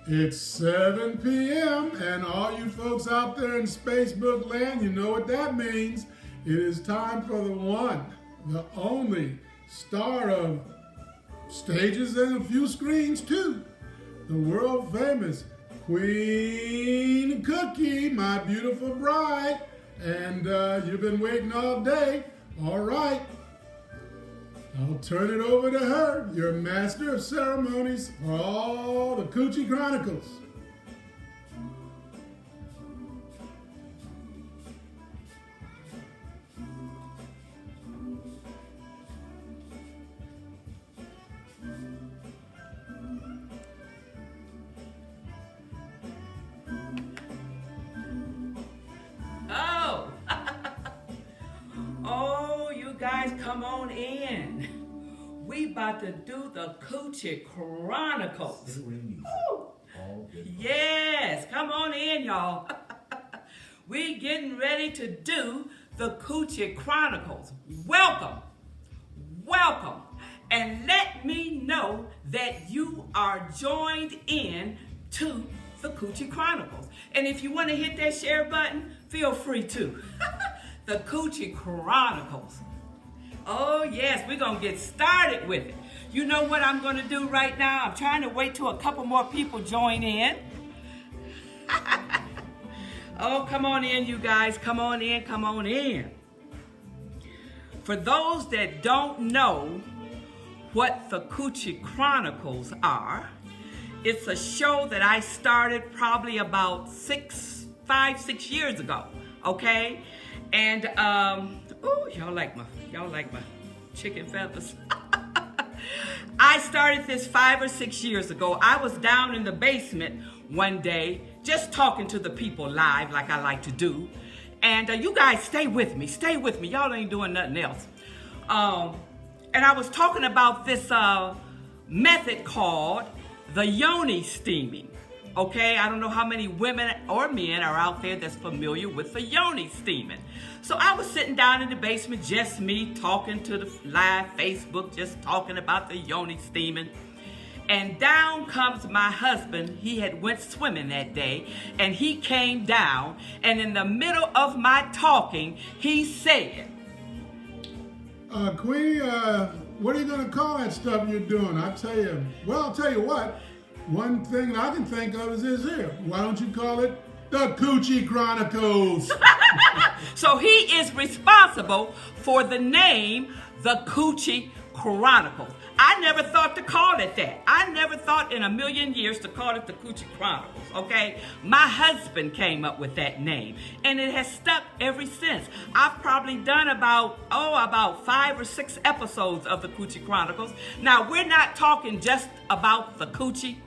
It's 7 p.m. and all you folks out there in Spacebook land, you know what that means. It is time for the one, the only star of stages and a few screens too. The world famous Queen Cookie, my beautiful bride. And you've been waiting all day. All right. I'll turn it over to her, your master of ceremonies for all the Coochie Chronicles. Oh, oh, you guys come on in. We about to do the Coochie Chronicles. Ooh. Yes, come on in, y'all. We getting ready to do the Coochie Chronicles. Welcome, welcome, and let me know that you are joined in to the Coochie Chronicles. And if you want to hit that share button, feel free to. The Coochie Chronicles. Oh yes, we're going to get started with it. You know what I'm going to do right now? I'm trying to wait till a couple more people join in. Oh, come on in, you guys. Come on in, come on in. For those that don't know what the Coochie Chronicles are, it's a show that I started probably about 6 years ago, okay? And ooh, y'all like my chicken feathers. I started this 5 or 6 years ago. I was down in the basement one day, just talking to the people live like I like to do. And you guys stay with me. Y'all ain't doing nothing else. And I was talking about this method called the yoni steaming. Okay, I don't know how many women or men are out there that's familiar with the yoni steaming. So I was sitting down in the basement, just me, talking to the live Facebook, just talking about the yoni steaming. And down comes my husband. He had went swimming that day, and he came down, and in the middle of my talking, he said, Queenie, what are you going to call that stuff you're doing? I'll tell you what. One thing I can think of is this here. Why don't you call it the Coochie Chronicles? So he is responsible for the name, the Coochie Chronicles. I never thought to call it that. I never thought in a million years to call it the Coochie Chronicles, okay? My husband came up with that name, and it has stuck ever since. I've probably done about 5 or 6 episodes of the Coochie Chronicles. Now, we're not talking just about the Coochie.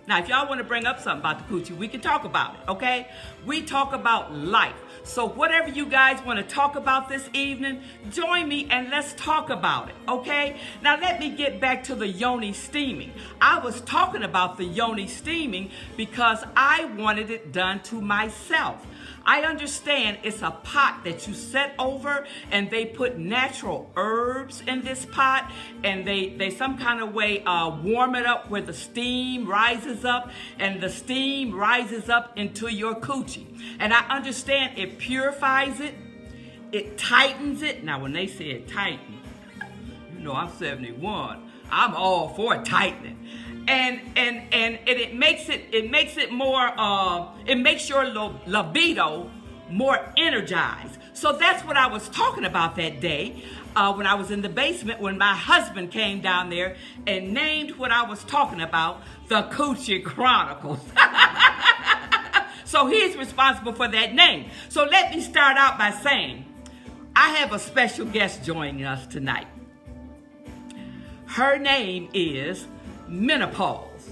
Now, if y'all want to bring up something about the Coochie, we can talk about it, okay? We talk about life. So whatever you guys want to talk about this evening, join me and let's talk about it, okay? Now, let me get back to the yoni steaming. I was talking about the yoni steaming because I wanted it done to myself. I understand it's a pot that you set over, and they put natural herbs in this pot, and they some kind of way warm it up where the steam rises up, and the steam rises up into your coochie. And I understand it purifies it, it tightens it. Now, when they say it tighten, you know I'm 71. I'm all for tightening. And it makes it more it makes your libido more energized. So that's what I was talking about that day when I was in the basement, when my husband came down there and named what I was talking about the Coochie Chronicles. So he's responsible for that name. So let me start out by saying I have a special guest joining us tonight. Her name is Menopause.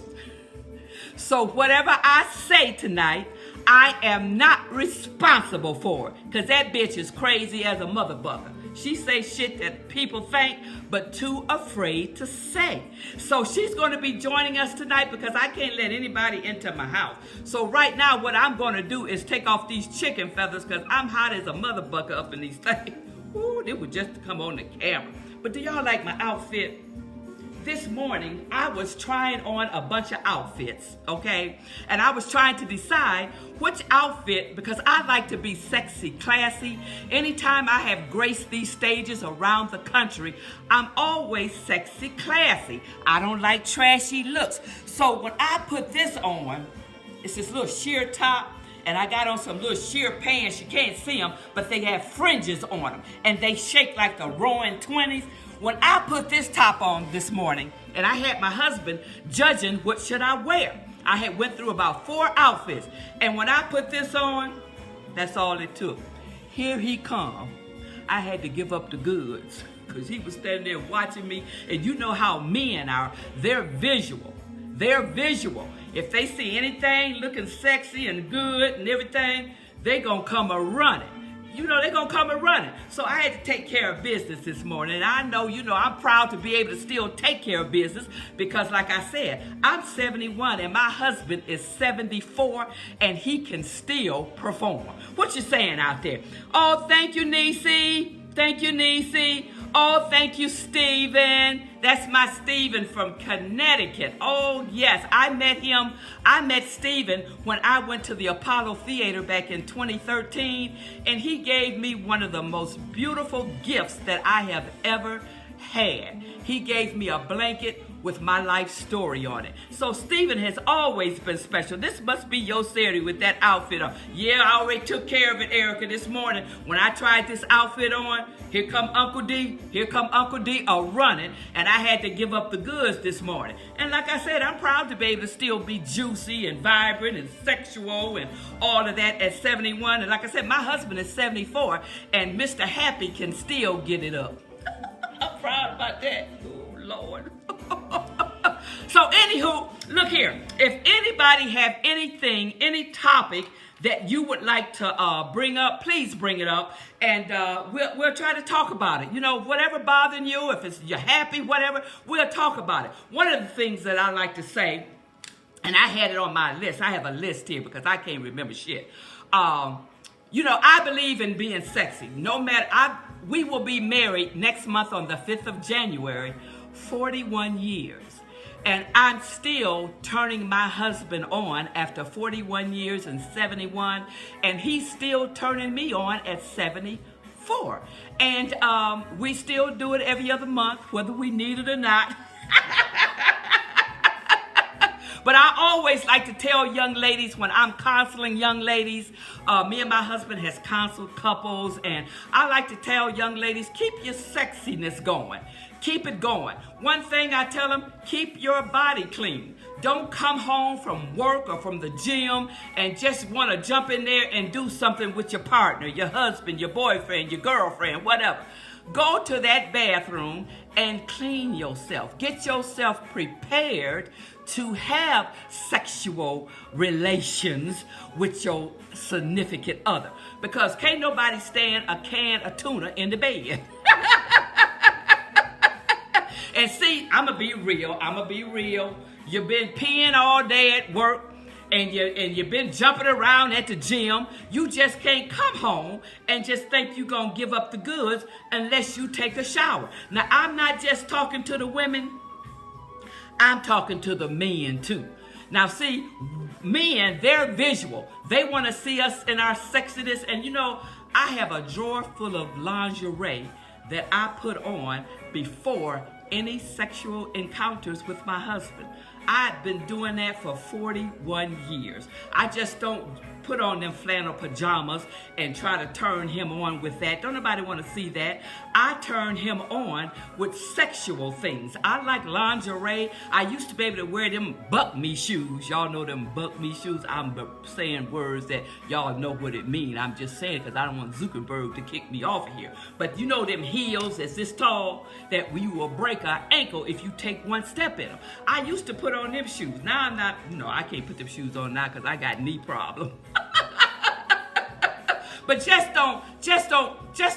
So whatever I say tonight, I am not responsible for it, because that bitch is crazy as a mother bucker. She say shit that people think, but too afraid to say. So she's going to be joining us tonight because I can't let anybody into my house. So right now what I'm going to do is take off these chicken feathers because I'm hot as a mother bucker up in these things. Ooh, they were just to come on the camera. But do y'all like my outfit? this morning I was trying on a bunch of outfits, okay? And I was trying to decide which outfit, because I like to be sexy, classy. Anytime I have graced these stages around the country, I'm always sexy, classy. I don't like trashy looks. So when I put this on, it's this little sheer top, and I got on some little sheer pants. You can't see them, but they have fringes on them, and they shake like the roaring 20s. When I put this top on this morning, and I had my husband judging what should I wear. I had went through about 4 outfits, and when I put this on, that's all it took. Here he come. I had to give up the goods because he was standing there watching me, and you know how men are. They're visual. They're visual. If they see anything looking sexy and good and everything, they gonna come a running. You know, they're gonna come and running. So I had to take care of business this morning. And I know, I'm proud to be able to still take care of business because, like I said, I'm 71 and my husband is 74 and he can still perform. What you saying out there? Oh, thank you, Niecy. Thank you, Niecy. Oh, thank you, Stephen. That's my Stephen from Connecticut. Oh, yes. I met Stephen when I went to the Apollo Theater back in 2013, and he gave me one of the most beautiful gifts that I have ever had. He gave me a blanket with my life story on it. So Stephen has always been special. This must be your Saturday with that outfit on. Yeah, I already took care of it, Erica, this morning. When I tried this outfit on, here come Uncle D a-running, and I had to give up the goods this morning. And like I said, I'm proud to be able to still be juicy and vibrant and sexual and all of that at 71. And like I said, my husband is 74, and Mr. Happy can still get it up. I'm proud about that. Oh, Lord. So anywho, look here. If anybody have anything, any topic that you would like to bring up, please bring it up, and we'll try to talk about it. Whatever bothering you, if you're happy, whatever, we'll talk about it. One of the things that I like to say, and I had it on my list. I have a list here because I can't remember shit. I believe in being sexy. No matter, we will be married next month on the 5th of January, 41 years. And I'm still turning my husband on after 41 years and 71. And he's still turning me on at 74. And we still do it every other month, whether we need it or not. But I always like to tell young ladies when I'm counseling young ladies, me and my husband has counseled couples, and I like to tell young ladies, keep your sexiness going. Keep it going. One thing I tell them, keep your body clean. Don't come home from work or from the gym and just want to jump in there and do something with your partner, your husband, your boyfriend, your girlfriend, whatever. Go to that bathroom and clean yourself. Get yourself prepared to have sexual relations with your significant other. Because can't nobody stand a can of tuna in the bed. And see, I'm going to be real. You've been peeing all day at work, and you've been jumping around at the gym. You just can't come home and just think you're going to give up the goods unless you take a shower. Now, I'm not just talking to the women. I'm talking to the men, too. Now, see, men, they're visual. They want to see us in our sexiness. And, I have a drawer full of lingerie that I put on before any sexual encounters with my husband. I've been doing that for 41 years. I just don't put on them flannel pajamas and try to turn him on with that. Don't nobody want to see that. I turn him on with sexual things. I like lingerie. I used to be able to wear them buck me shoes. Y'all know them buck me shoes. I'm saying words that y'all know what it mean. I'm just saying because I don't want Zuckerberg to kick me off of here. But them heels that's this tall that we will break our ankle if you take one step in them. I used to put on them shoes. Now I'm not, I can't put them shoes on now because I got knee problem. But just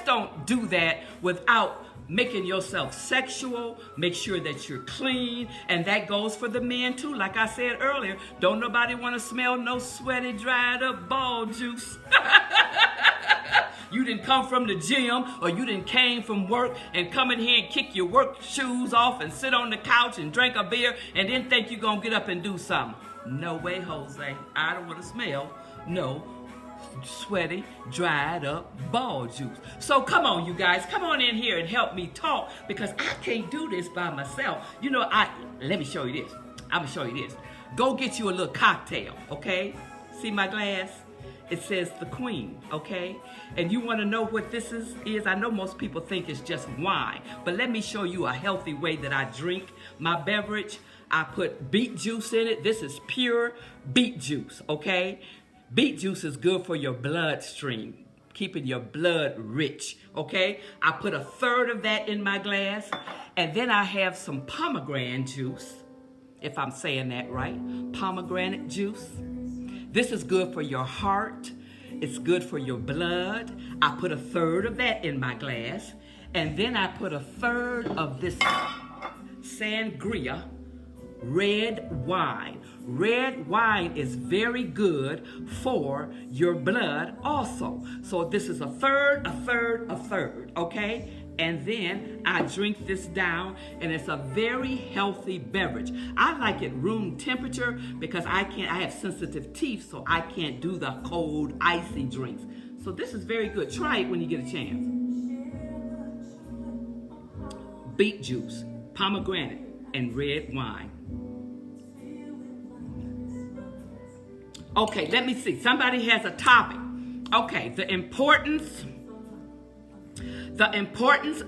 don't do that without making yourself sexual. Make sure that you're clean, and that goes for the men too. Like I said earlier, don't nobody want to smell no sweaty, dried up ball juice. You didn't come from the gym, or you didn't came from work and come in here and kick your work shoes off and sit on the couch and drink a beer and then think you're going to get up and do something. No way, Jose. I don't want to smell no sweaty, dried up ball juice. So come on, you guys. Come on in here and help me talk, because I can't do this by myself. You know, let me show you this. I'm going to show you this. Go get you a little cocktail, okay? See my glass? It says the Queen, okay? And you want to know what this is? I know most people think it's just wine, but let me show you a healthy way that I drink my beverage. I put beet juice in it. This is pure beet juice, okay? Beet juice is good for your bloodstream, keeping your blood rich, okay? I put 1/3 of that in my glass, and then I have some pomegranate juice, if I'm saying that right, pomegranate juice. This is good for your heart. It's good for your blood. I put 1/3 of that in my glass, and then I put 1/3 of this sangria, red wine. Red wine is very good for your blood also. So this is 1/3, 1/3, 1/3, okay? And then I drink this down, and it's a very healthy beverage. I like it room temperature because I have sensitive teeth, so I can't do the cold, icy drinks. So this is very good. Try it when you get a chance. Beet juice, pomegranate, and red wine. Okay, let me see. Somebody has a topic. Okay, the importance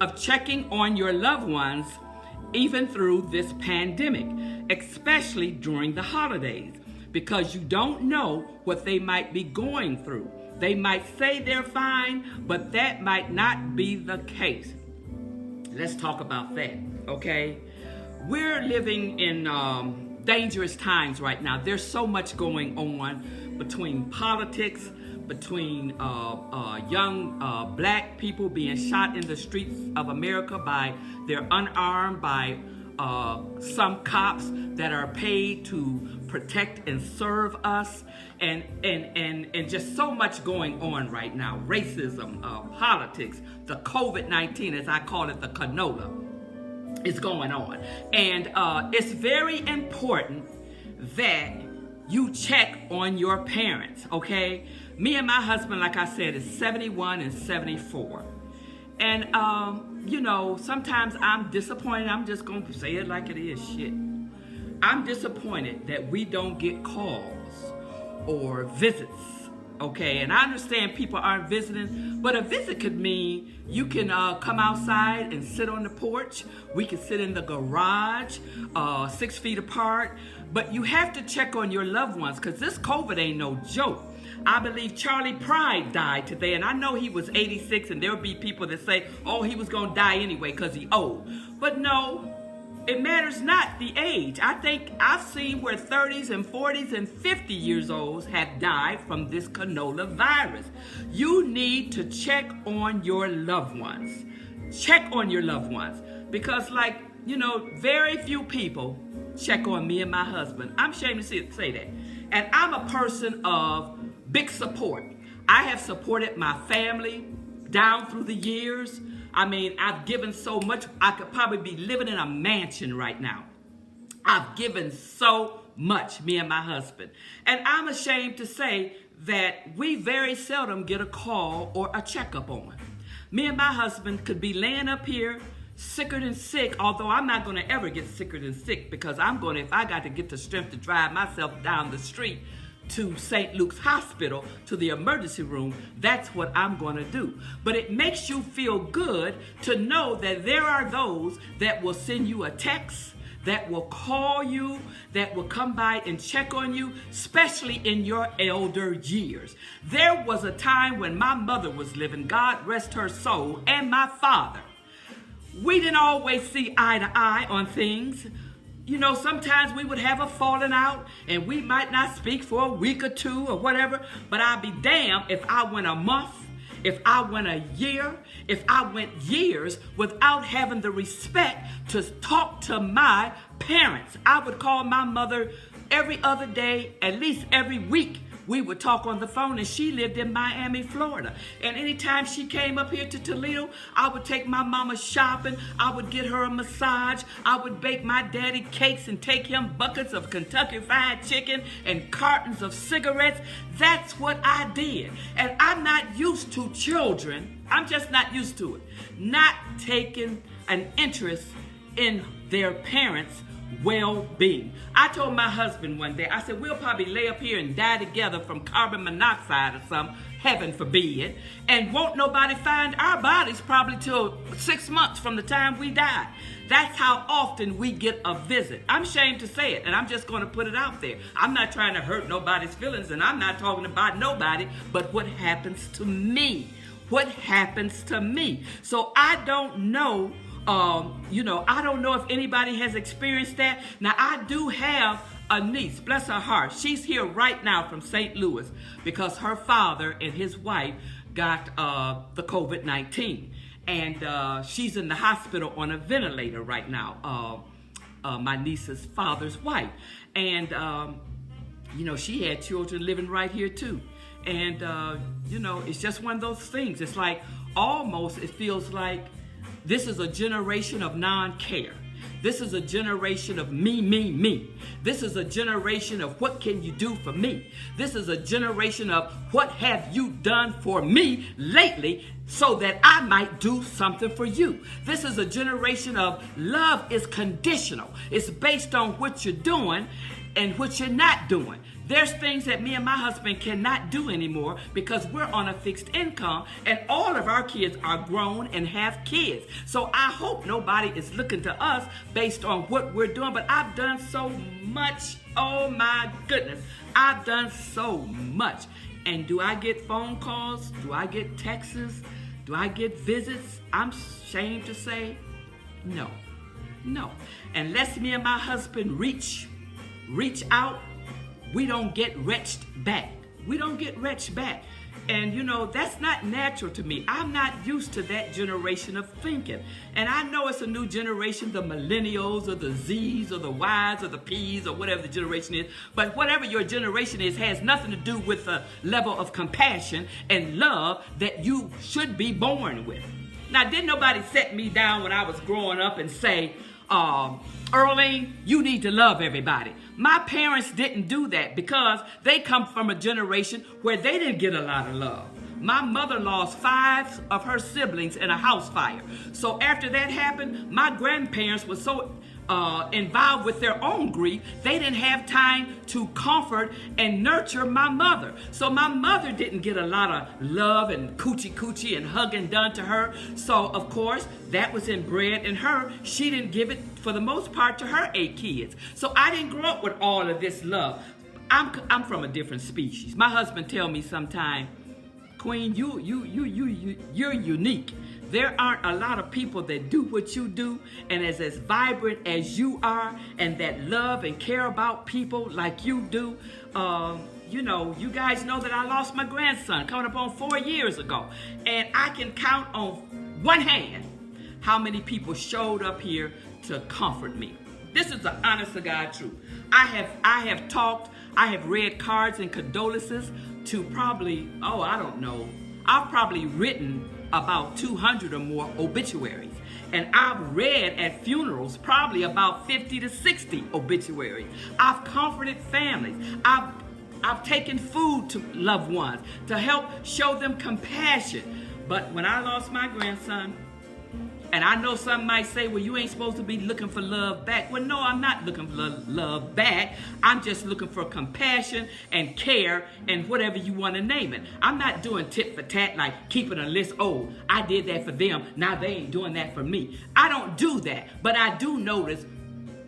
of checking on your loved ones even through this pandemic, especially during the holidays, because you don't know what they might be going through. They might say they're fine, but that might not be the case. Let's talk about that, okay? We're living in dangerous times right now. There's so much going on between politics, between young black people being shot in the streets of America they're unarmed by some cops that are paid to protect and serve us, and just so much going on right now. Racism, politics, the COVID-19, as I call it, the canola, is going on. And it's very important that you check on your parents, okay? Me and my husband, like I said, is 71 and 74. And, you know, sometimes I'm disappointed. I'm just going to say it like it is, shit. I'm disappointed that we don't get calls or visits, okay? And I understand people aren't visiting, but a visit could mean you can come outside and sit on the porch. We can sit in the garage, 6 feet apart. But you have to check on your loved ones, because this COVID ain't no joke. I believe Charlie Pride died today, and I know he was 86, and there'll be people that say, oh, he was going to die anyway because he's old. But no, it matters not the age. I think I've seen where 30s and 40s and 50 years olds have died from this canola virus. You need to check on your loved ones. Check on your loved ones, because, like, you know, very few people check on me and my husband. I'm ashamed to say that. And I'm a person of big support. I have supported my family down through the years. I mean, I've given so much. I could probably be living in a mansion right now. I've given so much, me and my husband. And I'm ashamed to say that we very seldom get a call or a checkup on. Me and my husband could be laying up here sicker than sick, although I'm not going to ever get sicker than sick, because I'm going to, if I got to get the strength to drive myself down the street to St. Luke's Hospital, to the emergency room, that's what I'm going to do. But it makes you feel good to know that there are those that will send you a text, that will call you, that will come by and check on you, especially in your elder years. There was a time when my mother was living, God rest her soul, and my father. We didn't always see eye to eye on things. You know, sometimes we would have a falling out and we might not speak for a week or two or whatever, but I'll be damned if I went a month, if I went a year, if I went years without having the respect to talk to my parents. I would call my mother every other day, at least every week, we would talk on the phone, and she lived in Miami, Florida. And anytime she came up here to Toledo, I would take my mama shopping. I would get her a massage. I would bake my daddy cakes and take him buckets of Kentucky Fried Chicken and cartons of cigarettes. That's what I did. And I'm not used to children. I'm just not used to it. Not taking an interest in their parents' well-being. I told my husband one day, I said, we'll probably lay up here and die together from carbon monoxide or something, heaven forbid, and won't nobody find our bodies probably till 6 months from the time we die. That's how often we get a visit. I'm ashamed to say it, and I'm just going to put it out there. I'm not trying to hurt nobody's feelings, and I'm not talking about nobody, but what happens to me. What happens to me. So I don't know, I don't know if anybody has experienced that. Now, I do have a niece, bless her heart. She's here right now from St. Louis because her father and his wife got the COVID-19. And she's in the hospital on a ventilator right now, my niece's father's wife. And, she had children living right here too. And, it's just one of those things. It's like almost it feels like this is a generation of non-care. This is a generation of me, me, me. This is a generation of what can you do for me? This is a generation of what have you done for me lately so that I might do something for you. This is a generation of love is conditional. It's based on what you're doing and what you're not doing. There's things that me and my husband cannot do anymore because we're on a fixed income and all of our kids are grown and have kids. So I hope nobody is looking to us based on what we're doing. But I've done so much. Oh my goodness. I've done so much. And do I get phone calls? Do I get texts? Do I get visits? I'm ashamed to say no. No. Unless me and my husband reach out, we don't get wretched back. We don't get wretched back. And that's not natural to me. I'm not used to that generation of thinking. And I know it's a new generation, the millennials or the Zs or the Ys or the Ps or whatever the generation is. But whatever your generation is has nothing to do with the level of compassion and love that you should be born with. Now, didn't nobody set me down when I was growing up and say, Earlean, you need to love everybody. My parents didn't do that because they come from a generation where they didn't get a lot of love. My mother lost 5 of her siblings in a house fire. So after that happened, my grandparents were so involved with their own grief, they didn't have time to comfort and nurture my mother. So my mother didn't get a lot of love and coochie and hugging done to her. So of course, that was inbred in her. She didn't give it for the most part to her 8 kids. So I didn't grow up with all of this love. I'm from a different species. My husband tell me sometime, Queen, you're unique. There aren't a lot of people that do what you do and is as vibrant as you are and that love and care about people like you do. You guys know that I lost my grandson coming up on 4 years ago. And I can count on one hand how many people showed up here to comfort me. This is the honest to God truth. I have talked, I have read cards and condolences to probably, I've probably written about 200 or more obituaries. And I've read at funerals probably about 50 to 60 obituaries. I've comforted families. I've taken food to loved ones to help show them compassion. But when I lost my grandson, and I know some might say, well, you ain't supposed to be looking for love back. Well, no, I'm not looking for love back. I'm just looking for compassion and care and whatever you want to name it. I'm not doing tit for tat, like keeping a list. Oh, I did that for them. Now they ain't doing that for me. I don't do that. But I do notice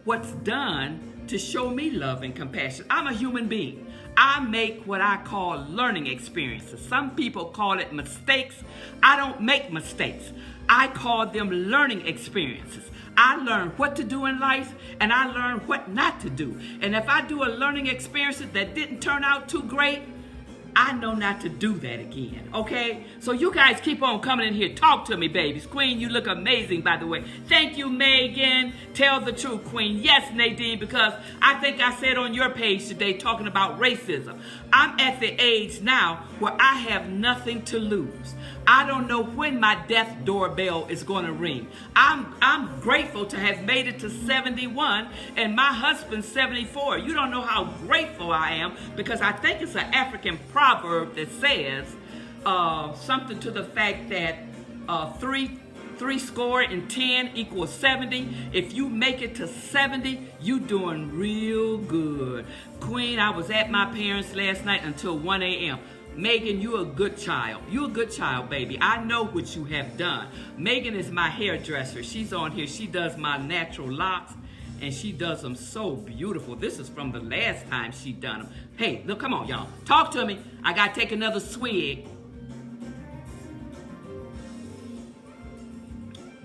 what's done to show me love and compassion. I'm a human being. I make what I call learning experiences. Some people call it mistakes. I don't make mistakes. I call them learning experiences. I learn what to do in life and I learn what not to do. And if I do a learning experience that didn't turn out too great, I know not to do that again, okay? So you guys keep on coming in here. Talk to me, babies. Queen, you look amazing, by the way. Thank you, Megan. Tell the truth, Queen. Yes, Nadine, because I think I said on your page today talking about racism. I'm at the age now where I have nothing to lose. I don't know when my death doorbell is going to ring. I'm grateful to have made it to 71 and my husband's 74. You don't know how grateful I am, because I think it's an African proverb that says something to the fact that three score and 10 equals 70. If you make it to 70, you doing real good. Queen, I was at my parents' last night until 1 a.m. Megan, you're a good child. You're a good child, baby. I know what you have done. Megan is my hairdresser. She's on here. She does my natural locks, and she does them so beautiful. This is from the last time she done them. Hey, look, come on, y'all. Talk to me. I got to take another swig.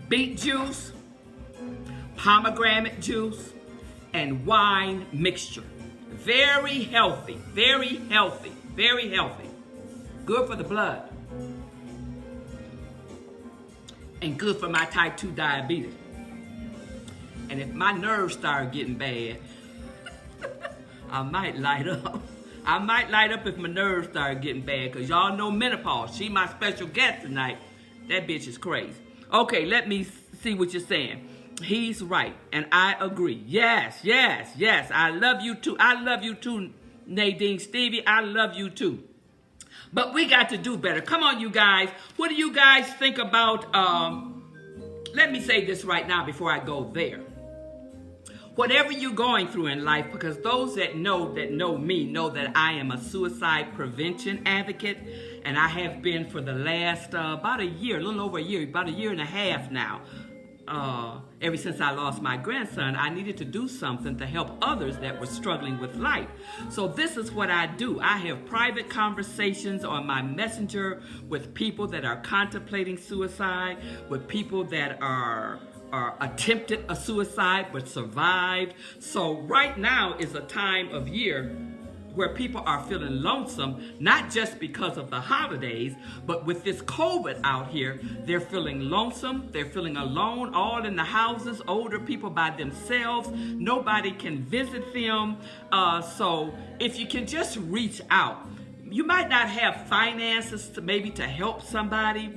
Beet juice, pomegranate juice, and wine mixture. Very healthy, very healthy, very healthy. Good for the blood. And good for my type 2 diabetes. And if my nerves start getting bad, I might light up. I might light up if my nerves start getting bad, because y'all know menopause. She my special guest tonight. That bitch is crazy. Okay, let me see what you're saying. He's right, and I agree. Yes, yes, yes. I love you too. I love you too, Nadine. Stevie, I love you too. But we got to do better. Come on, you guys. What do you guys think about, let me say this right now before I go there. Whatever you're going through in life, because those that know me know that I am a suicide prevention advocate, and I have been for the last about a year, a little over a year, about a year and a half now. Ever since I lost my grandson, I needed to do something to help others that were struggling with life. So this is what I do. I have private conversations on my messenger with people that are contemplating suicide, with people that are attempted a suicide but survived. So right now is a time of year where people are feeling lonesome, not just because of the holidays, but with this COVID out here, they're feeling lonesome, they're feeling alone, all in the houses, older people by themselves, nobody can visit them. So if you can just reach out, you might not have finances to help somebody,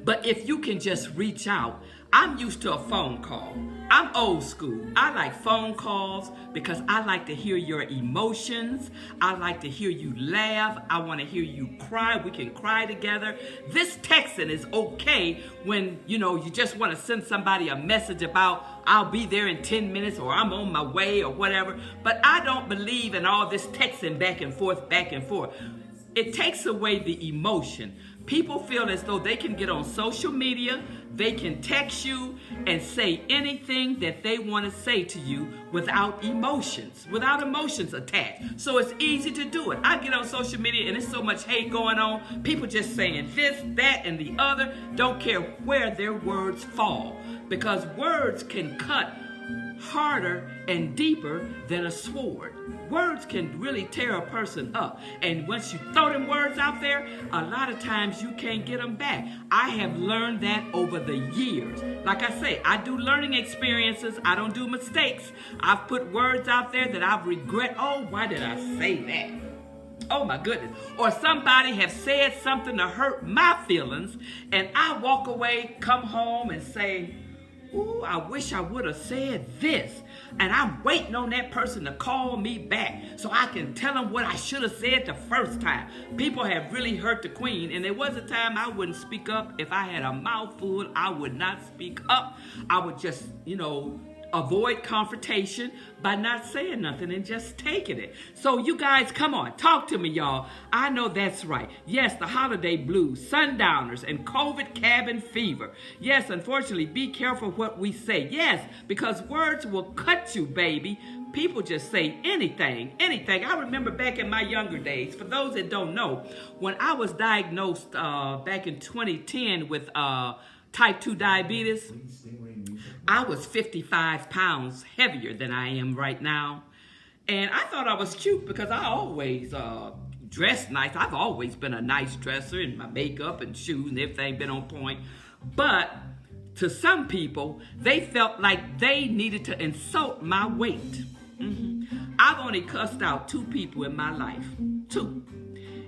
but if you can just reach out. I'm used to a phone call. I'm old school. I like phone calls because I like to hear your emotions. I like to hear you laugh. I want to hear you cry. We can cry together. This texting is okay when, you just want to send somebody a message about I'll be there in 10 minutes or I'm on my way or whatever. But I don't believe in all this texting back and forth, back and forth. It takes away the emotion. People feel as though they can get on social media, they can text you and say anything that they want to say to you without emotions attached. So it's easy to do it. I get on social media and there's so much hate going on. People just saying this, that, and the other. Don't care where their words fall, because words can cut harder and deeper than a sword. Words can really tear a person up. And once you throw them words out there, a lot of times you can't get them back. I have learned that over the years. Like I say, I do learning experiences. I don't do mistakes. I've put words out there that I regret. Oh, why did I say that? Oh my goodness. Or somebody have said something to hurt my feelings, and I walk away, come home and say, ooh, I wish I would have said this. And I'm waiting on that person to call me back so I can tell them what I should have said the first time. People have really hurt the queen, and there was a time I wouldn't speak up. If I had a mouthful, I would not speak up. I would just, avoid confrontation by not saying nothing and just taking it. So you guys, come on, talk to me, y'all. I know that's right. Yes, the holiday blues, sundowners, and COVID cabin fever. Yes, unfortunately, be careful what we say. Yes, because words will cut you, baby. People just say anything. I remember back in my younger days, for those that don't know, when I was diagnosed back in 2010 with type 2 diabetes, I was 55 pounds heavier than I am right now. And I thought I was cute because I always dress nice. I've always been a nice dresser, and my makeup and shoes and everything been on point. But to some people, they felt like they needed to insult my weight. I've only cussed out 2 people in my life. 2.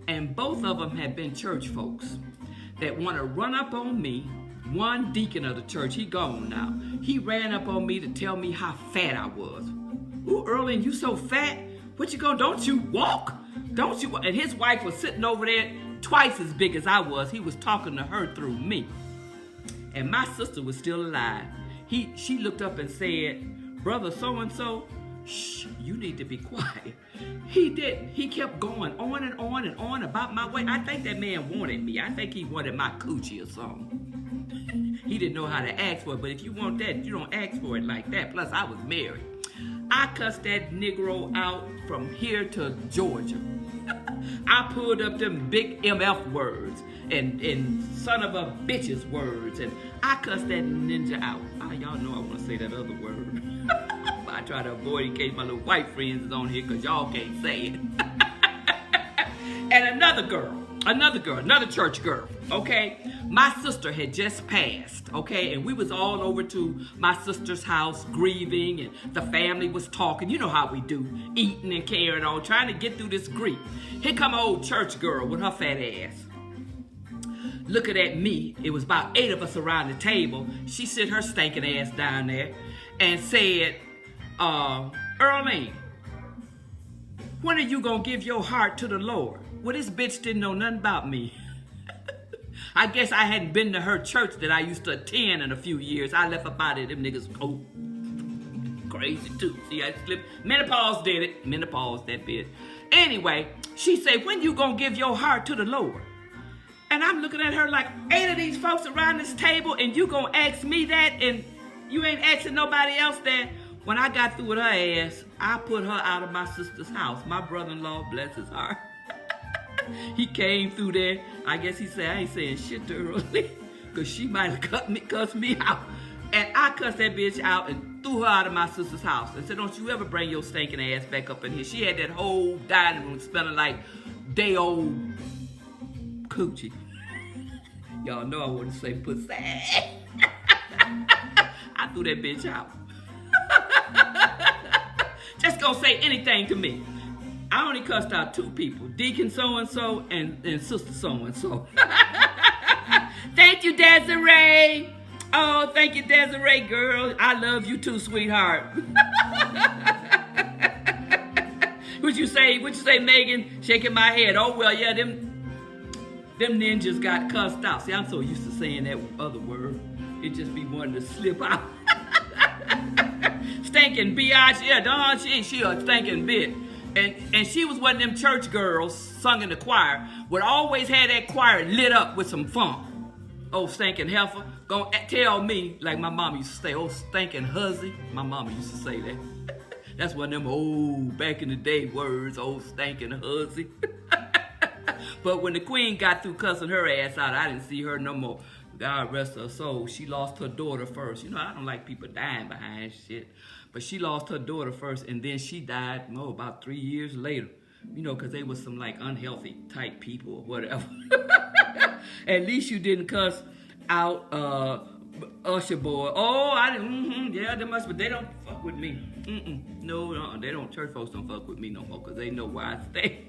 And both of them have been church folks that want to run up on me. One deacon of the church, he gone now. He ran up on me to tell me how fat I was. Ooh, Earlean, you so fat? What you gonna, don't you walk? Don't you walk? And his wife was sitting over there twice as big as I was. He was talking to her through me. And my sister was still alive. She looked up and said, brother so-and-so, shh, you need to be quiet. He didn't. He kept going on and on and on about my weight. I think that man wanted me. I think he wanted my coochie or something. He didn't know how to ask for it, but if you want that, you don't ask for it like that. Plus, I was married. I cussed that Negro out from here to Georgia. I pulled up them big MF words and son of a bitch's words, and I cussed that ninja out. Y'all know I want to say that other word. I try to avoid in case my little white friends is on here because y'all can't say it. And another church girl, okay? My sister had just passed, okay? And we was all over to my sister's house grieving, and the family was talking. You know how we do, eating and carrying on, trying to get through this grief. Here come an old church girl with her fat ass. Looking at me, it was about 8 of us around the table. She sit her stinking ass down there and said, Earlean, when are you gonna give your heart to the Lord? Well, this bitch didn't know nothing about me. I guess I hadn't been to her church that I used to attend in a few years. I left up out of them niggas. Oh, crazy too. See, I slipped. Menopause did it. Menopause, that bitch. Anyway, she said, when you gonna give your heart to the Lord? And I'm looking at her like, 8 of these folks around this table, and you gonna ask me that, and you ain't asking nobody else that. When I got through with her ass, I put her out of my sister's house. My brother-in-law, bless his heart. He came through there. I guess he said, I ain't saying shit to her really, because she might have cussed me out. And I cussed that bitch out and threw her out of my sister's house and said, don't you ever bring your stinking ass back up in here. She had that whole dining room smelling like day-old coochie. Y'all know I wouldn't say pussy. I threw that bitch out. Just gonna say anything to me. I only cussed out 2 people, Deacon so-and-so and Sister so-and-so. Thank you, Desiree. Oh, thank you, Desiree, girl. I love you too, sweetheart. What you say, Megan? Shaking my head. Oh, well, yeah, them ninjas got cussed out. See, I'm so used to saying that other word. It just be wanting to slip out. Stinking biatch, yeah, darn, she a stinking bitch. And she was one of them church girls, sung in the choir, would always have that choir lit up with some funk. Oh, stinking heifer, gonna tell me, like my mama used to say, oh, stinking hussy. My mama used to say that. That's one of them old, back in the day words, old stinking hussy. But when the queen got through cussing her ass out, I didn't see her no more. God rest her soul. She lost her daughter first. You know, I don't like people dying behind shit. But she lost her daughter first, and then she died, about 3 years later. You know, because they was some, like, unhealthy type people or whatever. At least you didn't cuss out Usher Boy. Oh, I didn't, yeah, they must, but they don't fuck with me. No, they don't, church folks don't fuck with me no more, because they know where I stay.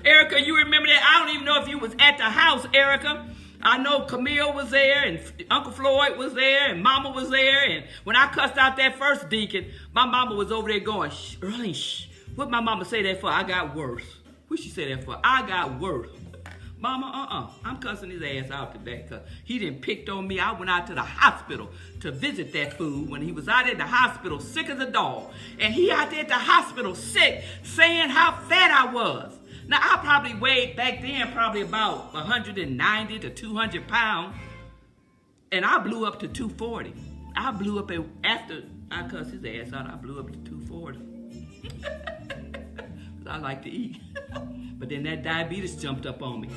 Erica, you remember that? I don't even know if you was at the house, Erica. I know Camille was there, and Uncle Floyd was there, and Mama was there, and when I cussed out that first deacon, my mama was over there going, shh, Earlean, shh. What my mama say that for? I got worse. What she say that for? I got worse. Mama, I'm cussing his ass out today, because he done picked on me. I went out to the hospital to visit that fool when he was out at the hospital sick as a dog. And he out there at the hospital sick, saying how fat I was. Now, I probably weighed back then probably about 190 to 200 pounds. And I blew up to 240. I blew up after I cussed his ass out, I blew up to 240. Because I like to eat. But then that diabetes jumped up on me.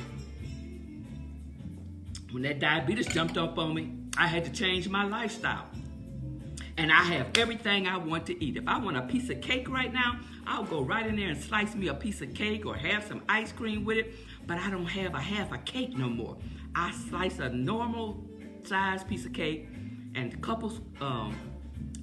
When that diabetes jumped up on me, I had to change my lifestyle. And I have everything I want to eat. If I want a piece of cake right now, I'll go right in there and slice me a piece of cake or have some ice cream with it. But I don't have a half a cake no more. I slice a normal size piece of cake and a couple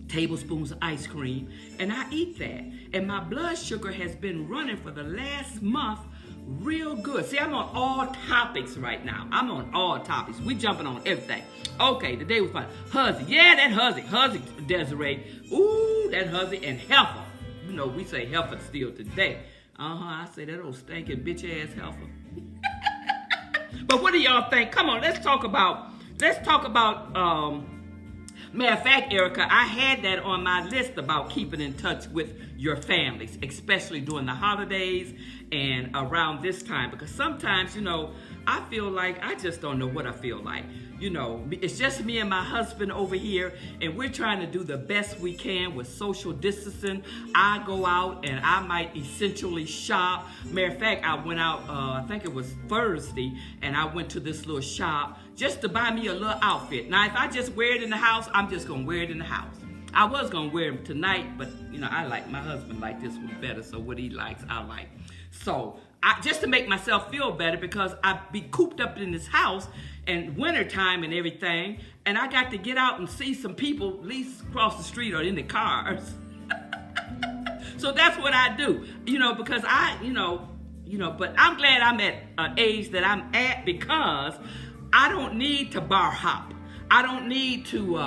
tablespoons of ice cream, and I eat that. And my blood sugar has been running for the last month real good. See, I'm on all topics right now. I'm on all topics. We jumping on everything. Okay, today was fun. Huzzy. Yeah, that Huzzy. Huzzy, Desiree. Ooh, that Huzzy and Heifer. You know, we say Heifer still today. I say that old stinking bitch-ass Heifer. But what do y'all think? Come on, let's talk about, matter of fact, Erica, I had that on my list about keeping in touch with your families, especially during the holidays and around this time. Because sometimes, you know, I feel like I just don't know what I feel like. You know, it's just me and my husband over here, and we're trying to do the best we can with social distancing. I go out and I might essentially shop. Matter of fact, I went out, I think it was Thursday, and I went to this little shop just to buy me a little outfit. Now, if I just wear it in the house, I'm just going to wear it in the house. I was going to wear them tonight, but, you know, I like, my husband like this one better, so what he likes, I like. So, just to make myself feel better, because I be cooped up in this house and wintertime and everything, and I got to get out and see some people, at least across the street or in the cars. So that's what I do, you know, because but I'm glad I'm at an age that I'm at, because I don't need to bar hop. I don't need to,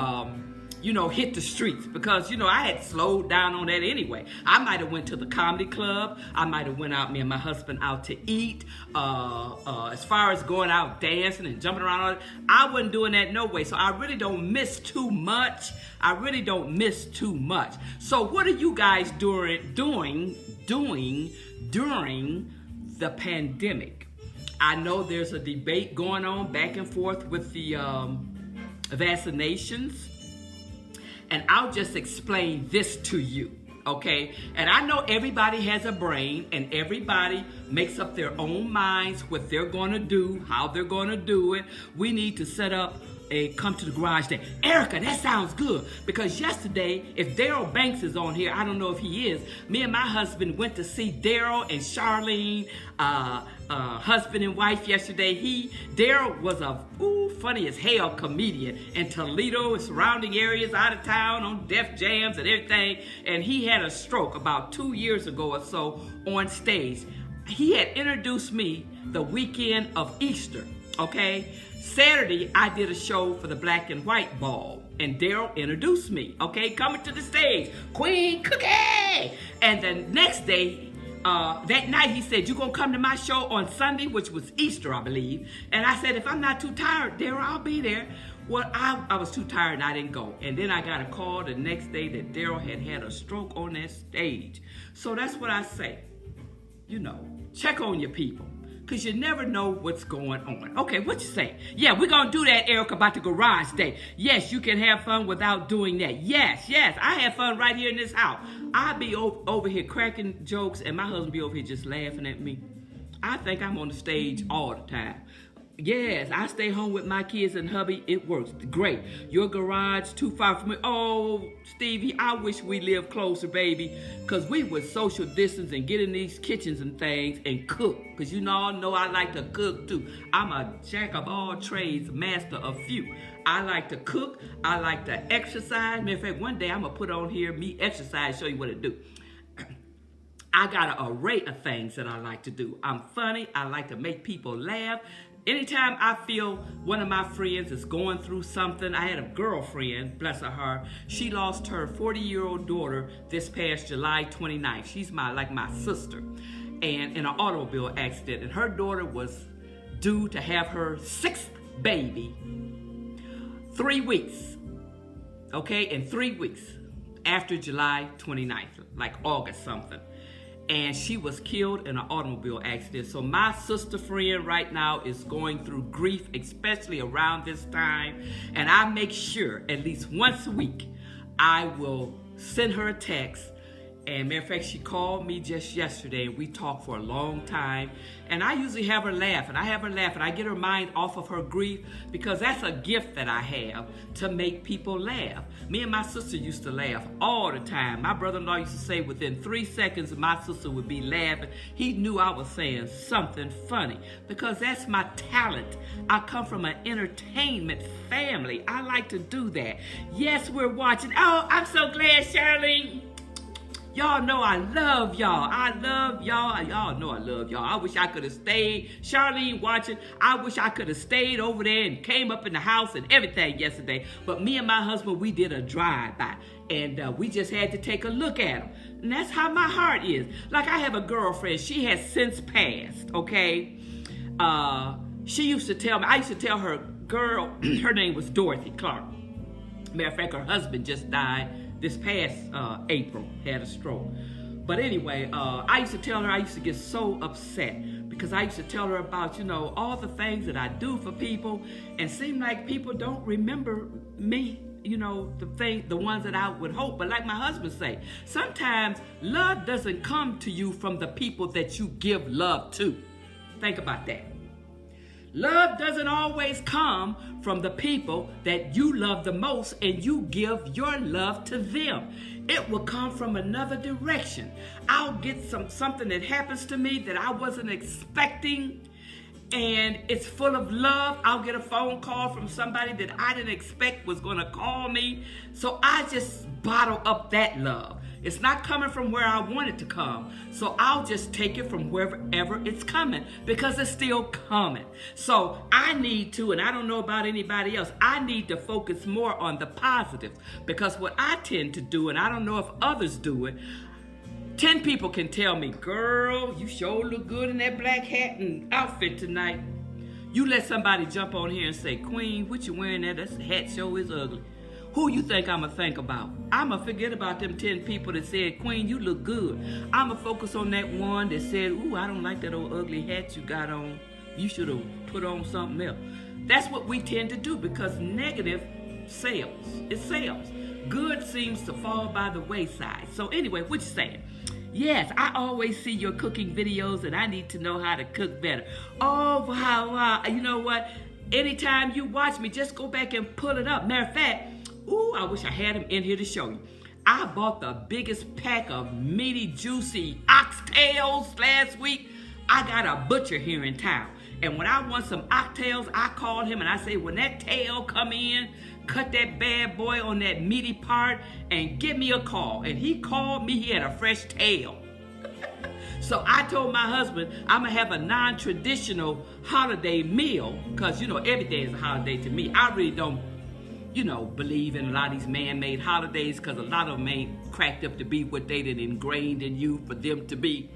hit the streets, because, I had slowed down on that anyway. I might have went to the comedy club. I might have went out, me and my husband, out to eat. As far as going out dancing and jumping around, I wasn't doing that no way. So I really don't miss too much. So what are you guys doing during the pandemic? I know there's a debate going on back and forth with the vaccinations. And I'll just explain this to you, okay? And I know everybody has a brain, and everybody makes up their own minds what they're going to do, how they're going to do it. We need to set up a come to the garage day. Erica, that sounds good, because yesterday, if Daryl Banks is on here, I don't know if he is, me and my husband went to see Daryl and Charlene, husband and wife yesterday. Daryl was a funny as hell comedian in Toledo and surrounding areas, out of town on Def Jams and everything, and he had a stroke about 2 years ago or so on stage. He had introduced me the weekend of Easter, okay? Saturday, I did a show for the Black and White Ball, and Daryl introduced me, okay? Coming to the stage, Queen Cookie! And the next day, that night, he said, you gonna come to my show on Sunday, which was Easter, I believe. And I said, if I'm not too tired, Daryl, I'll be there. Well, I was too tired and I didn't go. And then I got a call the next day that Daryl had a stroke on that stage. So that's what I say. Check on your people, because you never know what's going on. Okay, what you say? Yeah, we're going to do that, Erica, about the garage day. Yes, you can have fun without doing that. Yes, I have fun right here in this house. I be over here cracking jokes, and my husband be over here just laughing at me. I think I'm on the stage all the time. Yes, I stay home with my kids and hubby. It works great. Your garage too far from me. Oh, Stevie, I wish we lived closer, baby, because we would social distance and get in these kitchens and things and cook, because you all know I like to cook too. I'm a jack of all trades, master of few. I like to cook. I like to exercise. Matter of fact, one day I'm going to put on here, me exercise, show you what it do. I got an array of things that I like to do. I'm funny. I like to make people laugh. Anytime I feel one of my friends is going through something, I had a girlfriend, bless her heart, she lost her 40-year-old daughter this past July 29th. She's my sister, and in an automobile accident, and her daughter was due to have her 6th baby 3 weeks, okay, in 3 weeks after July 29th, like August something. And she was killed in an automobile accident. So my sister friend right now is going through grief, especially around this time. And I make sure at least once a week, I will send her a text And matter of fact, she called me just yesterday and we talked for a long time. And I usually have her laughing. I get her mind off of her grief, because that's a gift that I have, to make people laugh. Me and my sister used to laugh all the time. My brother-in-law used to say within 3 seconds my sister would be laughing. He knew I was saying something funny, because that's my talent. I come from an entertainment family. I like to do that. Yes, we're watching. Oh, I'm so glad, Shirley. Y'all know I love y'all. I love y'all. Y'all know I love y'all. I wish I could have stayed. Charlene watching. I wish I could have stayed over there and came up in the house and everything yesterday. But me and my husband, we did a drive-by. And we just had to take a look at them. And that's how my heart is. Like, I have a girlfriend. She has since passed, okay? She used to tell me, I used to tell her, girl, her name was Dorothy Clark. Matter of fact, her husband just died this past April, had a stroke. But anyway, I used to tell her, I used to get so upset, because I used to tell her about, you know, all the things that I do for people, and seem like people don't remember me, you know, the ones that I would hope. But like my husband say, sometimes love doesn't come to you from the people that you give love to. Think about that. Love doesn't always come from the people that you love the most and you give your love to them. It will come from another direction. I'll get something that happens to me that I wasn't expecting, and it's full of love. I'll get a phone call from somebody that I didn't expect was going to call me. So I just bottle up that love. It's not coming from where I want it to come. So I'll just take it from wherever it's coming, because it's still coming. So I need to, and I don't know about anybody else, I need to focus more on the positives, because what I tend to do, and I don't know if others do it, 10 people can tell me, girl, you sure look good in that black hat and outfit tonight. You let somebody jump on here and say, Queen, what you wearing there? That hat show is ugly. Who you think I'm going to think about? I'm going to forget about them 10 people that said, Queen, you look good. I'm going to focus on that one that said, ooh, I don't like that old ugly hat you got on. You should have put on something else. That's what we tend to do, because negative sells. It sells. Good seems to fall by the wayside. So anyway, what you saying? Yes, I always see your cooking videos, and I need to know how to cook better. Oh, wow. You know what? Anytime you watch me, just go back and pull it up. Matter of fact, ooh, I wish I had him in here to show you. I bought the biggest pack of meaty, juicy oxtails last week. I got a butcher here in town. And when I want some oxtails, I call him and I say, when that tail come in, cut that bad boy on that meaty part and give me a call. And he called me, he had a fresh tail. So I told my husband, I'm going to have a non-traditional holiday meal, because, you know, every day is a holiday to me. I really don't, you know, believe in a lot of these man-made holidays, because a lot of them ain't cracked up to be what they did ingrained in you for them to be.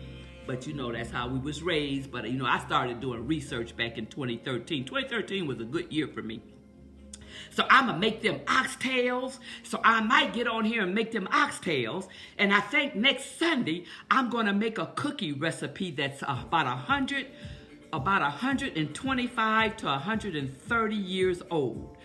But, you know, that's how we was raised. But, you know, I started doing research back in 2013. 2013 was a good year for me. So I'm going to make them oxtails. So I might get on here and make them oxtails. And I think next Sunday, I'm going to make a cookie recipe that's about 125 to 130 years old.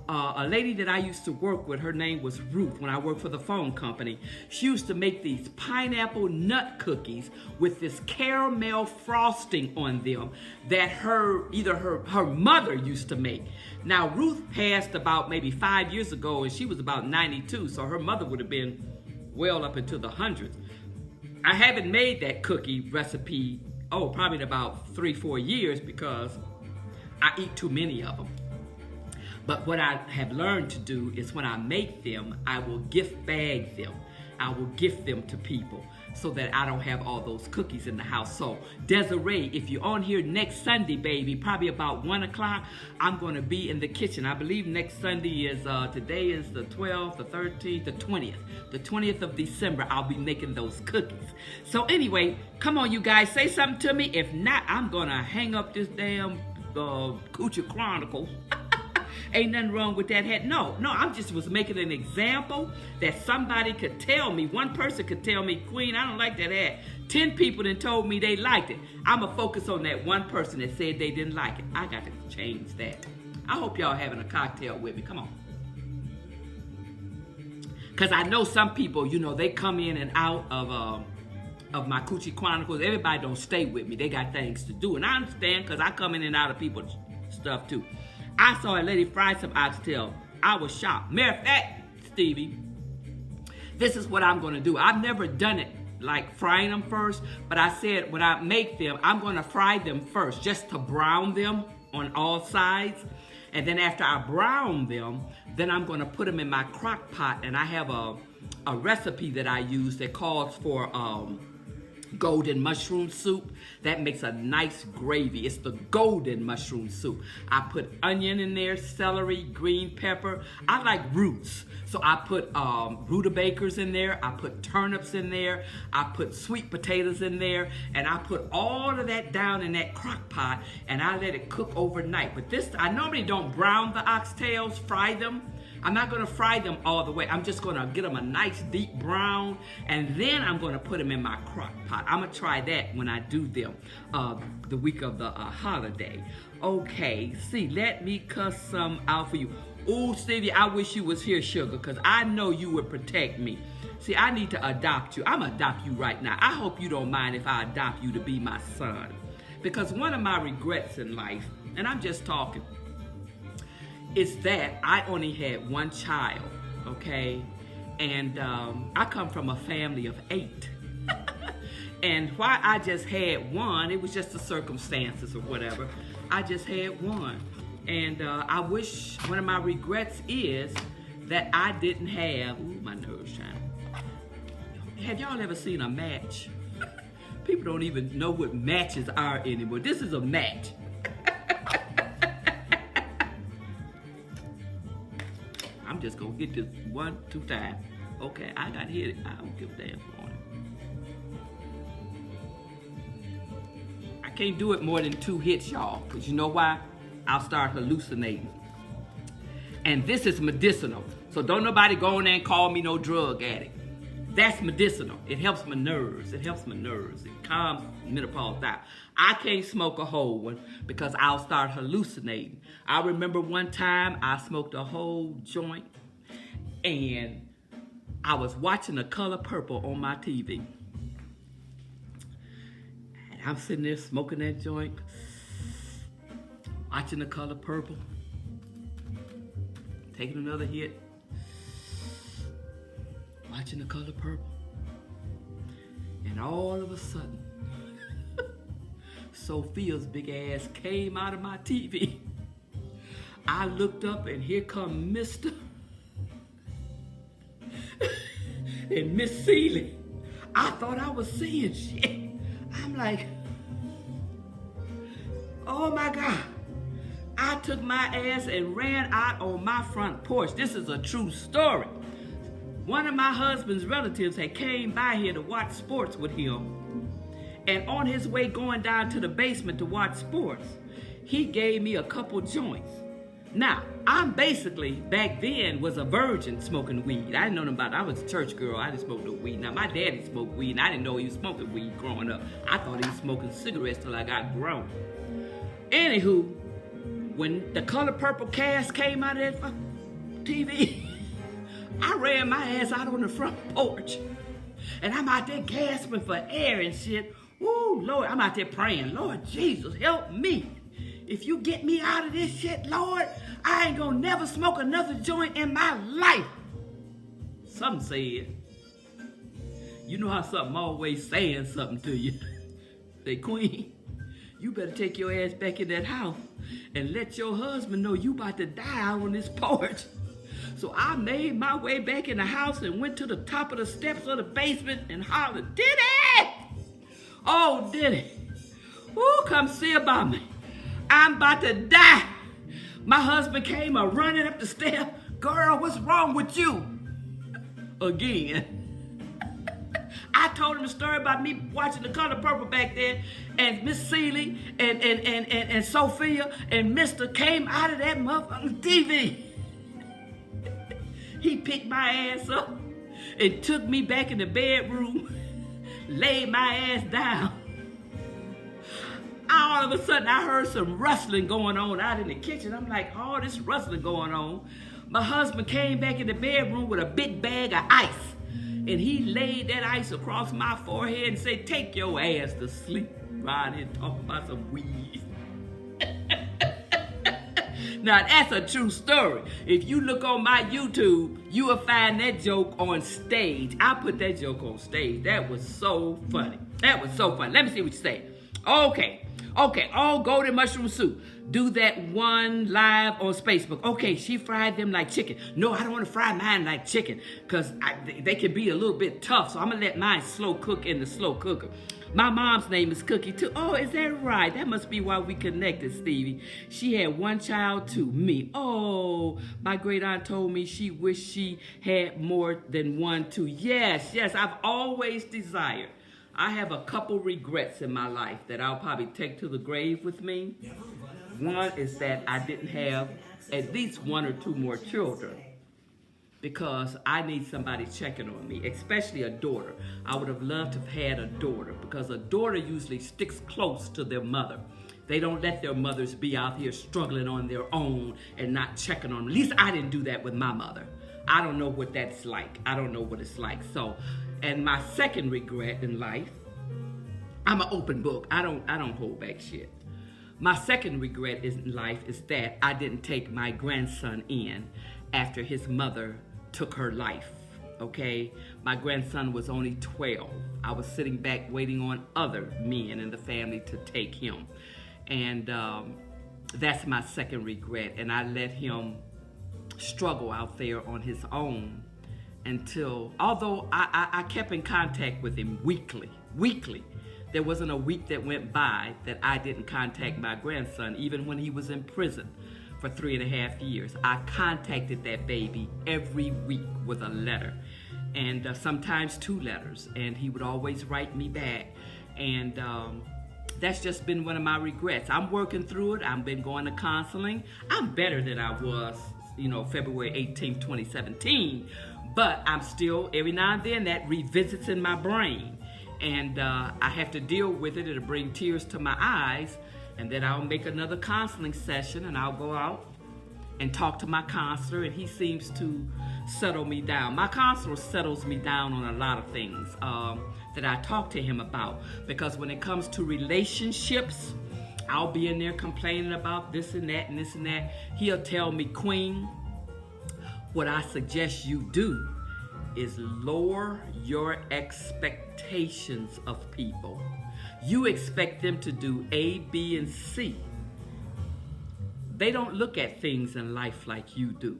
A lady that I used to work with, her name was Ruth, when I worked for the phone company. She used to make these pineapple nut cookies with this caramel frosting on them that her mother used to make. Now, Ruth passed about maybe 5 years ago, and she was about 92, so her mother would have been well up into the hundreds. I haven't made that cookie recipe, probably in about 3-4 years, because I eat too many of them. But what I have learned to do is when I make them, I will gift bag them. I will gift them to people so that I don't have all those cookies in the house. So Desiree, if you're on here next Sunday, baby, probably about 1 o'clock, I'm going to be in the kitchen. I believe next Sunday is, today is the 12th, the 13th, the 20th. The 20th of December, I'll be making those cookies. So anyway, come on, you guys, say something to me. If not, I'm going to hang up this damn Coochie Chronicles. Ain't nothing wrong with that hat. No, I just was making an example that somebody could tell me. One person could tell me, Queen, I don't like that hat. 10 people then told me they liked it. I'm going to focus on that one person that said they didn't like it. I got to change that. I hope y'all having a cocktail with me. Come on. Because I know some people, you know, they come in and out of my Coochie Chronicles. Everybody don't stay with me. They got things to do. And I understand because I come in and out of people's stuff too. I saw a lady fry some oxtail. I was shocked. Matter of fact, Stevie, this is what I'm going to do. I've never done it like frying them first, but I said when I make them, I'm going to fry them first just to brown them on all sides. And then after I brown them, then I'm going to put them in my crock pot. And I have a recipe that I use that calls for golden mushroom soup. That makes a nice gravy. It's the golden mushroom soup. I put onion in there, celery, green pepper. I like roots. So I put rutabagas in there. I put turnips in there. I put sweet potatoes in there. And I put all of that down in that crock pot and I let it cook overnight. But this, I normally don't brown the oxtails, fry them. I'm not going to fry them all the way. I'm just going to get them a nice deep brown, and then I'm going to put them in my crock pot. I'm going to try that when I do them the week of the holiday. Okay, see, let me cuss some out for you. Ooh, Stevie, I wish you was here, sugar, because I know you would protect me. See, I need to adopt you. I'm going to adopt you right now. I hope you don't mind if I adopt you to be my son. Because one of my regrets in life, and I'm just talking, is that I only had one child, okay? And I come from a family of 8. And why I just had one, it was just the circumstances or whatever. I just had one. And I wish, one of my regrets is that I didn't have, ooh, my nerves shining. Have y'all ever seen a match? People don't even know what matches are anymore. This is a match. I'm just gonna hit this 1, 2 times. Okay, I got hit it. I don't give a damn on it. I can't do it more than 2 hits, y'all. Because you know why? I'll start hallucinating. And this is medicinal. So don't nobody go in there and call me no drug addict. That's medicinal. It helps my nerves. It helps my nerves. It calms menopause down. I can't smoke a whole one because I'll start hallucinating. I remember one time I smoked a whole joint and I was watching The Color Purple on my TV. And I'm sitting there smoking that joint, watching The Color Purple, taking another hit, watching The Color Purple. And all of a sudden, Sophia's big ass came out of my TV. I looked up and here come Mr. and Miss Seeley. I thought I was seeing shit. I'm like, oh my God. I took my ass and ran out on my front porch. This is a true story. One of my husband's relatives had came by here to watch sports with him. And on his way going down to the basement to watch sports, he gave me a couple joints. Now, I'm basically, back then, was a virgin smoking weed. I didn't know nothing about it. I was a church girl. I didn't smoke no weed. Now, my daddy smoked weed, and I didn't know he was smoking weed growing up. I thought he was smoking cigarettes till I got grown. Anywho, when The Color Purple cast came out of that TV, I ran my ass out on the front porch. And I'm out there gasping for air and shit. Ooh, Lord, I'm out there praying, Lord Jesus, help me. If you get me out of this shit, Lord, I ain't gonna never smoke another joint in my life. Something said, you know how something always saying something to you. Say, Queen, you better take your ass back in that house and let your husband know you about to die out on this porch. So I made my way back in the house and went to the top of the steps of the basement and hollered, Diddy! Oh, Diddy. Ooh, come see about me. I'm about to die. My husband came running up the stairs. Girl, what's wrong with you? Again. I told him a story about me watching The Color Purple back there, and Miss Seeley and Sophia and Mr. came out of that motherfucking TV. He picked my ass up and took me back in the bedroom, laid my ass down. All of a sudden, I heard some rustling going on out in the kitchen. I'm like, all this rustling going on. my husband came back in the bedroom with a big bag of ice. And he laid that ice across my forehead and said, take your ass to sleep. Right here talking about some weed. Now, that's a true story. If you look on my YouTube, you will find that joke on stage. I put that joke on stage. That was so funny. That was so funny. Let me see what you say. Okay. Oh, golden mushroom soup. Do that one live on Facebook. Okay, she fried them like chicken. No, I don't want to fry mine like chicken because they can be a little bit tough. So I'm going to let mine slow cook in the slow cooker. My mom's name is Cookie too. Oh, is that right? That must be why we connected, Stevie. She had one child too, me. Oh, my great aunt told me she wished she had more than one too. Yes, I've always desired. I have a couple regrets in my life that I'll probably take to the grave with me. One is that I didn't have at least one or two more children because I need somebody checking on me, especially a daughter. I would have loved to have had a daughter because a daughter usually sticks close to their mother. They don't let their mothers be out here struggling on their own and not checking on them. At least I didn't do that with my mother. I don't know what that's like. I don't know what it's like. So, and my second regret in life, I'm an open book. I don't hold back shit. My second regret in life is that I didn't take my grandson in after his mother took her life. Okay, my grandson was only 12. I was sitting back waiting on other men in the family to take him, and that's my second regret. And I let him struggle out there on his own until, although I kept in contact with him weekly. There wasn't a week that went by that I didn't contact my grandson, even when he was in prison for 3.5 years. I contacted that baby every week with a letter, and sometimes 2 letters, and he would always write me back. And that's just been one of my regrets. I'm working through it. I've been going to counseling. I'm better than I was, February 18th, 2017, but I'm still, every now and then, that revisits in my brain. And I have to deal with it. It'll bring tears to my eyes. And then I'll make another counseling session and I'll go out and talk to my counselor, and he seems to settle me down. My counselor settles me down on a lot of things that I talk to him about. Because when it comes to relationships, I'll be in there complaining about this and that and this and that. He'll tell me, Queen, what I suggest you do is lower your expectations of people. You expect them to do A, B, and C. They don't look at things in life like you do.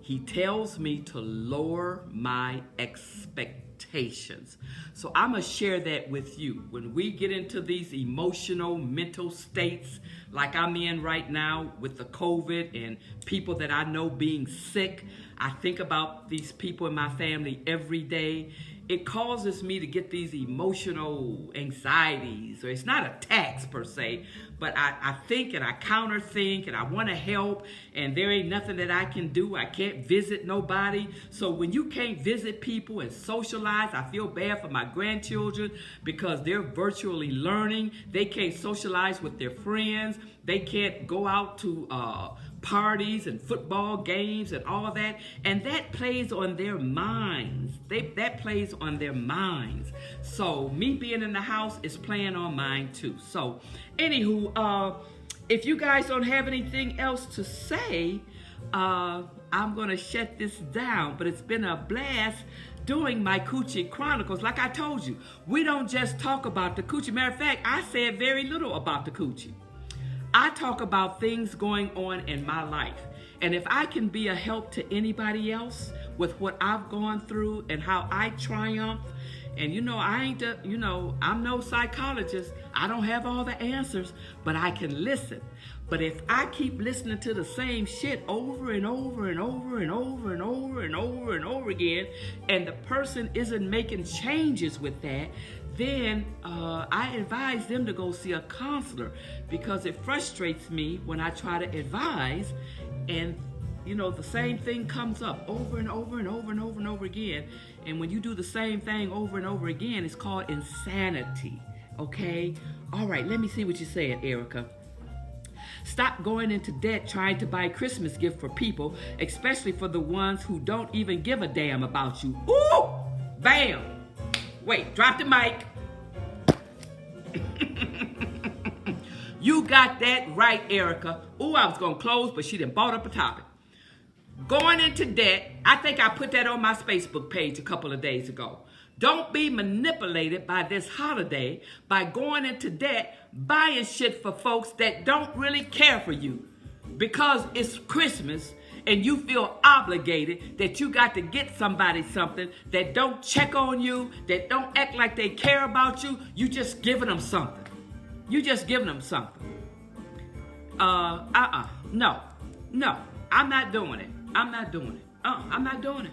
He tells me to lower my expectations. So I'm going to share that with you. When we get into these emotional, mental states like I'm in right now with the COVID and people that I know being sick, I think about these people in my family every day. It causes me to get these emotional anxieties, or it's not attacks per se, but I think and I counter think and I want to help, and there ain't nothing that I can do. I can't visit nobody. So when you can't visit people and socialize, I feel bad for my grandchildren because they're virtually learning. They can't socialize with their friends. They can't go out to parties and football games and all that, and that plays on their minds. That plays on their minds. So me being in the house is playing on mine too. So anywho, if you guys don't have anything else to say, I'm gonna shut this down. But it's been a blast doing my Coochie Chronicles. Like I told you, we don't just talk about the Coochie. Matter of fact, I said very little about the Coochie. I talk about things going on in my life. And if I can be a help to anybody else with what I've gone through and how I triumph, and I'm no psychologist. I don't have all the answers, but I can listen. But if I keep listening to the same shit over and over and over and over and over and over and over again, and the person isn't making changes with that, then I advise them to go see a counselor, because it frustrates me when I try to advise and the same thing comes up over and over and over and over and over again. And when you do the same thing over and over again, it's called insanity. Okay? All right, let me see what you said, Erica. Stop going into debt trying to buy Christmas gifts for people, especially for the ones who don't even give a damn about you. Ooh! Bam! Wait, drop the mic. You got that right, Erica. Ooh, I was going to close, but she done brought up a topic. Going into debt, I think I put that on my Facebook page a couple of days ago. Don't be manipulated by this holiday by going into debt, buying shit for folks that don't really care for you. Because it's Christmas and you feel obligated that you got to get somebody something that don't check on you, that don't act like they care about you. You just giving them something. You just giving them something. No, I'm not doing it. I'm not doing it.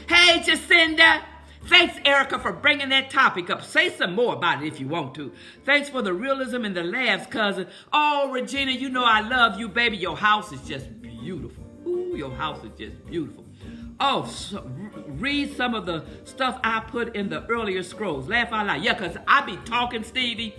Hey, Jacinda. Thanks, Erica, for bringing that topic up. Say some more about it if you want to. Thanks for the realism and the laughs, cousin. Oh, Regina, you know I love you, baby. Your house is just beautiful. Ooh, your house is just beautiful. Oh, read some of the stuff I put in the earlier scrolls. Laugh out loud. Yeah, because I be talking, Stevie,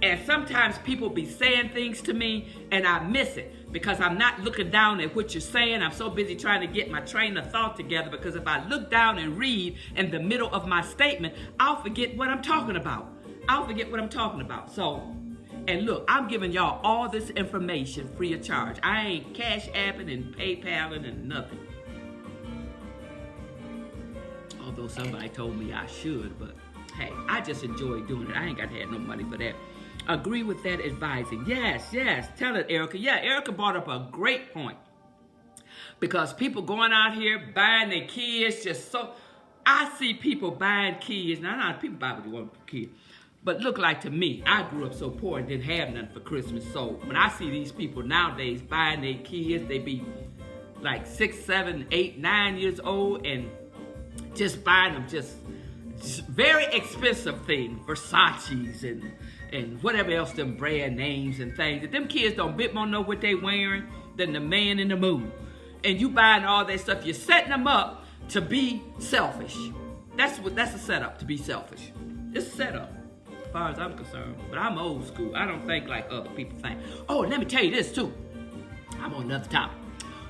and sometimes people be saying things to me, and I miss it because I'm not looking down at what you're saying. I'm so busy trying to get my train of thought together, because if I look down and read in the middle of my statement, I'll forget what I'm talking about. So, and look, I'm giving y'all all this information free of charge. I ain't Cash Apping and PayPaling and nothing. Although somebody told me I should, but hey, I just enjoy doing it. I ain't got to have no money for that. Agree with that advising. Yes. Tell it, Erica. Yeah, Erica brought up a great point. Because people going out here buying their kids just so... I see people buying kids. Now, not people buy what they want for kids. But look like to me, I grew up so poor and didn't have nothing for Christmas. So when I see these people nowadays buying their kids, they be like 6, 7, 8, 9 years old and just buying them just very expensive things, Versace's and whatever else, them brand names and things. That them kids don't bit more know what they wearing than the man in the moon. And you buying all that stuff, you're setting them up to be selfish. That's a setup, to be selfish. It's a setup, as far as I'm concerned. But I'm old school. I don't think like other people think. Oh, let me tell you this too. I'm on another topic.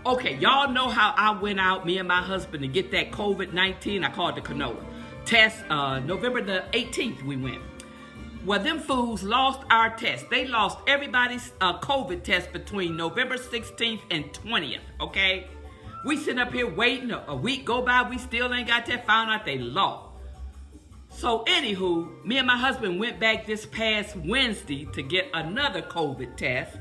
Okay, y'all know how I went out, me and my husband, to get that COVID-19. I call it the canola test. November the 18th we went. Well, them fools lost our test. They lost everybody's COVID test between November 16th and 20th, okay? We sitting up here waiting. A week go by, we still ain't got that. Found out they lost. So, anywho, me and my husband went back this past Wednesday to get another COVID test.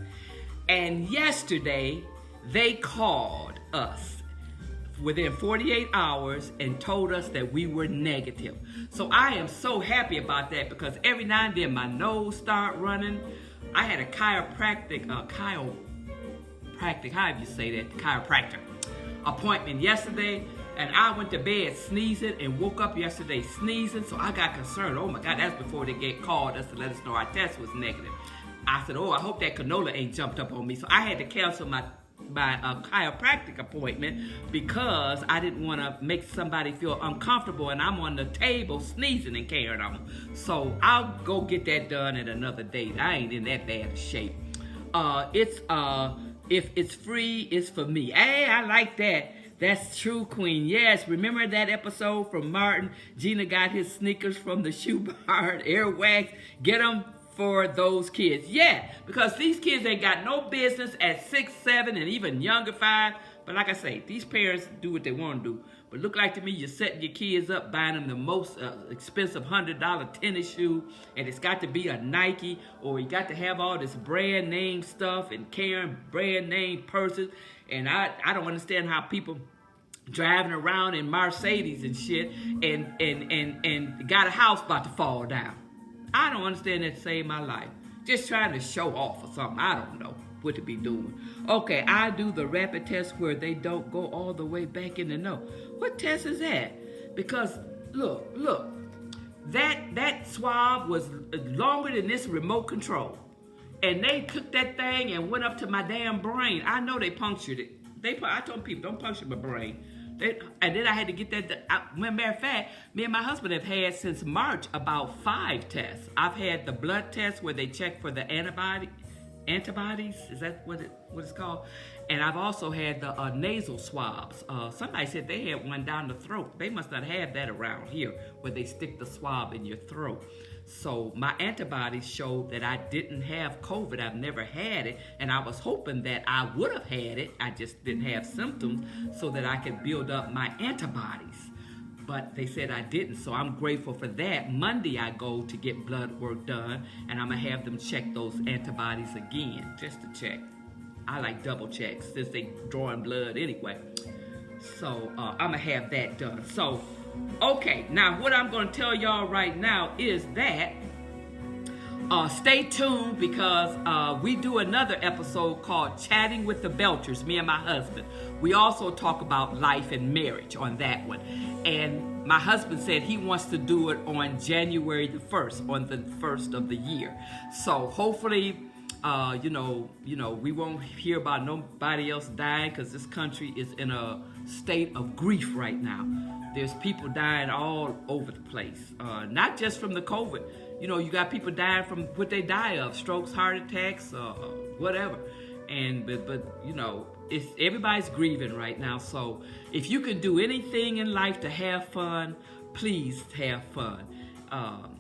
And yesterday, they called us within 48 hours and told us that we were negative. So I am so happy about that, because every now and then my nose start running. I had a chiropractic, however you say that, chiropractor appointment yesterday, and I went to bed sneezing and woke up yesterday sneezing, so I got concerned. Oh my God, that's before they called us to let us know our test was negative. I said, oh, I hope that canola ain't jumped up on me. So I had to cancel my chiropractic appointment because I didn't want to make somebody feel uncomfortable, and I'm on the table sneezing and carrying on. So I'll go get that done at another date. I ain't in that bad of shape. If it's free, it's for me. Hey, I like that. That's true, Queen. Yes, remember that episode from Martin? Gina got his sneakers from the shoe bar, Airwax. Get them for those kids. Yeah, because these kids ain't got no business at 6, 7, and even younger 5. But like I say, these parents do what they want to do. But look like to me, you're setting your kids up, buying them the most expensive $100 tennis shoe, and it's got to be a Nike, or you got to have all this brand name stuff and carrying brand name purses. And I don't understand how people driving around in Mercedes and shit and got a house about to fall down. I don't understand that to save my life. Just trying to show off or something. I don't know what to be doing. Okay, I do the rapid test where they don't go all the way back in the know. What test is that? Because, look, that swab was longer than this remote control. And they took that thing and went up to my damn brain. I know they punctured it. I told people, don't puncture my brain. And then I had to get that. Matter of fact, me and my husband have had since March about 5 tests. I've had the blood test where they check for the antibody antibodies. Is that what it's called? And I've also had the nasal swabs. Somebody said they had one down the throat. They must not have that around here where they stick the swab in your throat. So my antibodies showed that I didn't have COVID. I've never had it, and I was hoping that I would have had it. I just didn't have symptoms so that I could build up my antibodies. But they said I didn't, so I'm grateful for that. Monday I go to get blood work done, and I'm going to have them check those antibodies again, just to check. I like double checks since they drawing blood anyway. So I'm going to have that done. So, okay, now what I'm going to tell y'all right now is that stay tuned because we do another episode called Chatting with the Belchers, me and my husband. We also talk about life and marriage on that one. And my husband said he wants to do it on January the 1st, on the 1st of the year. So hopefully, we won't hear about nobody else dying because this country is in a state of grief right now. There's people dying all over the place, not just from the COVID. You got people dying from what they die of, strokes, heart attacks, whatever. And but it's everybody's grieving right now. So if you can do anything in life to have fun, please have fun.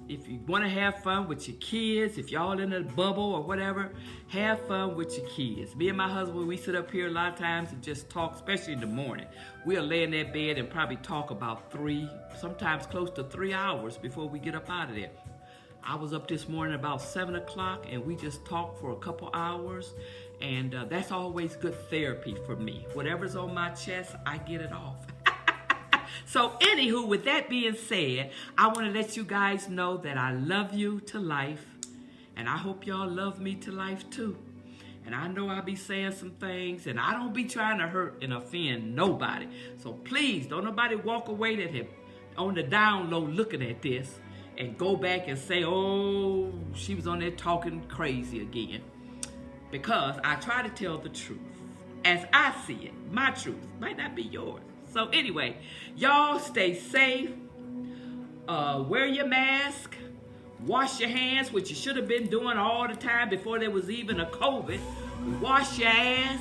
If you want to have fun with your kids, if y'all in a bubble or whatever, have fun with your kids. Me and my husband, we sit up here a lot of times and just talk, especially in the morning. We'll lay in that bed and probably talk about 3, sometimes close to 3 hours before we get up out of there. I was up this morning about 7 o'clock and we just talked for a couple hours, and that's always good therapy for me. Whatever's on my chest, I get it off. So anywho, with that being said, I want to let you guys know that I love you to life, and I hope y'all love me to life too. And I know I be saying some things, and I don't be trying to hurt and offend nobody. So please, don't nobody walk away that have on the down low looking at this and go back and say, oh, she was on there talking crazy again. Because I try to tell the truth as I see it. My truth might not be yours. So anyway, y'all stay safe. Wear your mask. Wash your hands, which you should have been doing all the time before there was even a COVID. Wash your ass.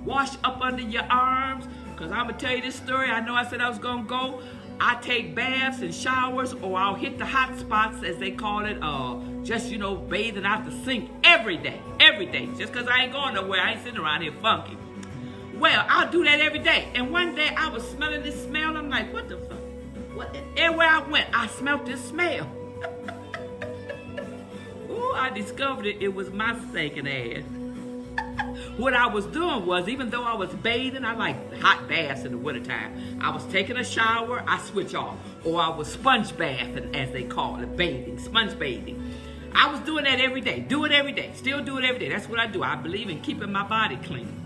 Wash up under your arms. Because I'm going to tell you this story. I know I said I was going to go. I take baths and showers, or I'll hit the hot spots, as they call it, just, bathing out the sink every day, just because I ain't going nowhere. I ain't sitting around here funky. Well, I'll do that every day. And one day I was smelling this smell. I'm like, what the fuck? What? Everywhere I went, I smelled this smell. Ooh, I discovered it. It was my stinking ass. What I was doing was, even though I was bathing, I like hot baths in the wintertime. I was taking a shower, I switch off. Or I was sponge bathing, as they call it, bathing, sponge bathing. I was doing that every day. Do it every day. Still do it every day. That's what I do. I believe in keeping my body clean.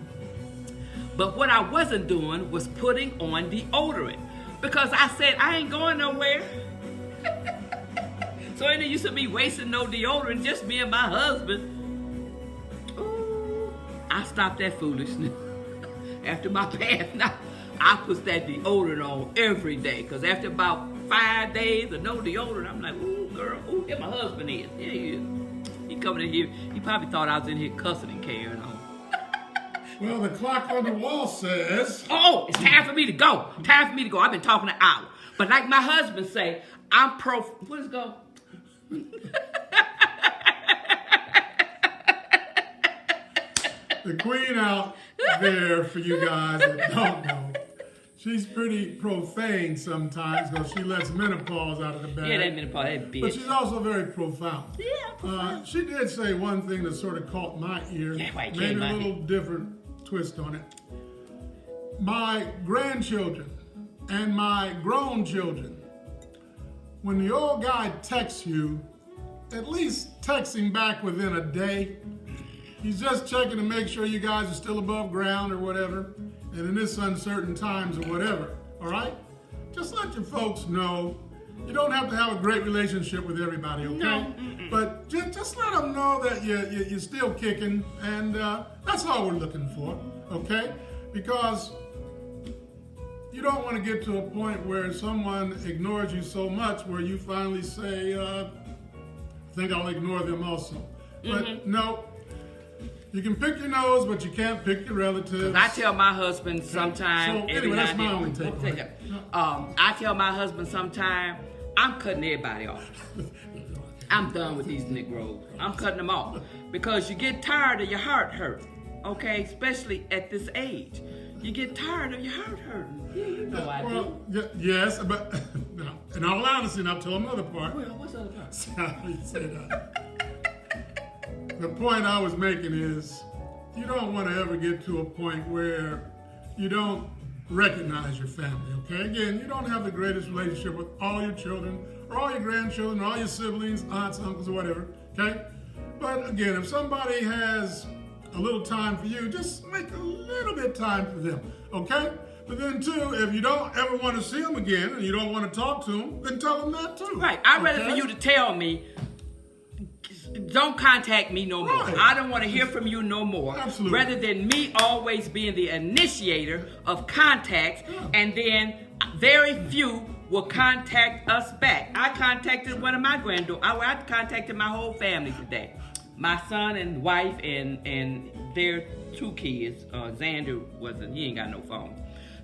But what I wasn't doing was putting on deodorant. Because I said, I ain't going nowhere. So ain't no use of me wasting no deodorant, just me and my husband. I stopped that foolishness after my bath. Now, I put that deodorant on every day. Because after about 5 days of no deodorant, I'm like, ooh, girl, ooh, here my husband is. Yeah, he is. He coming in here. He probably thought I was in here cussing and carrying on. Well, the clock on the wall says... Oh, it's time for me to go. Time for me to go. I've been talking an hour. But like my husband say, I'm pro... What is go? The queen out there, for you guys that don't know, she's pretty profane sometimes because she lets menopause out of the bag. Yeah, that menopause, that bitch. But she's also very profound. Yeah, profound. She did say one thing that sort of caught my ear. Yeah, right, maybe a little different twist on it. My grandchildren and my grown children, when the old guy texts you, at least text him back within a day. He's just checking to make sure you guys are still above ground or whatever, and in this uncertain times or whatever, all right? Just let your folks know. You don't have to have a great relationship with everybody, okay? No. But just let them know that you're still kicking, and that's all we're looking for, okay? Because you don't want to get to a point where someone ignores you so much where you finally say, I think I'll ignore them also. But no. You can pick your nose, but you can't pick your relatives. I tell my husband sometime. So anyway, that's my only take on it. I tell my husband sometime, I'm cutting everybody off. I'm done with these Negroes. I'm cutting them off because you get tired of your heart hurt. Okay, especially at this age, you get tired of your heart hurting. Yeah, you know I do. Yes, but in all honesty, and I'll tell another part. Well, what's the other part? Sorry to say that. The point I was making is, you don't want to ever get to a point where you don't recognize your family, okay? Again, you don't have the greatest relationship with all your children, or all your grandchildren, or all your siblings, aunts, uncles, or whatever, okay? But again, if somebody has a little time for you, just make a little bit of time for them, okay? But then too, if you don't ever want to see them again, and you don't want to talk to them, then tell them that too. Right, I'd rather for you to tell me, don't contact me no more. Right. I don't want to hear from you no more. Absolutely. Rather than me always being the initiator of contacts, and then very few will contact us back. I contacted one of my granddaughters. I contacted my whole family today. My son and wife and their 2 kids. Xander he ain't got no phone.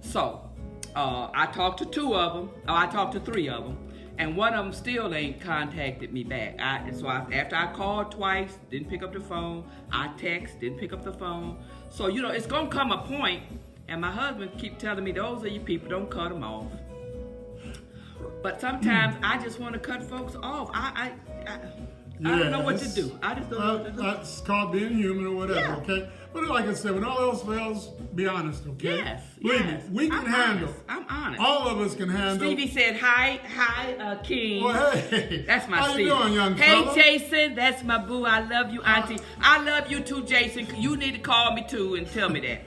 So I talked to 2 of them. I talked to 3 of them. And one of them still ain't contacted me back. After I called twice, didn't pick up the phone. I text, didn't pick up the phone. So, it's going to come a point, and my husband keep telling me, those are your people, don't cut them off. But sometimes I just want to cut folks off. I don't know what to do. I just don't know what to do. That's called being human or whatever, okay? But like I said, when all else fails, be honest, okay? Yes. Believe me, we can handle. I'm honest. All of us can handle. Stevie said, hi, King. Well, hey. That's my How Stevie. you doing, young Hey, fella? Jason, that's my boo. I love you, Auntie. I love you too, Jason. You need to call me too and tell me that.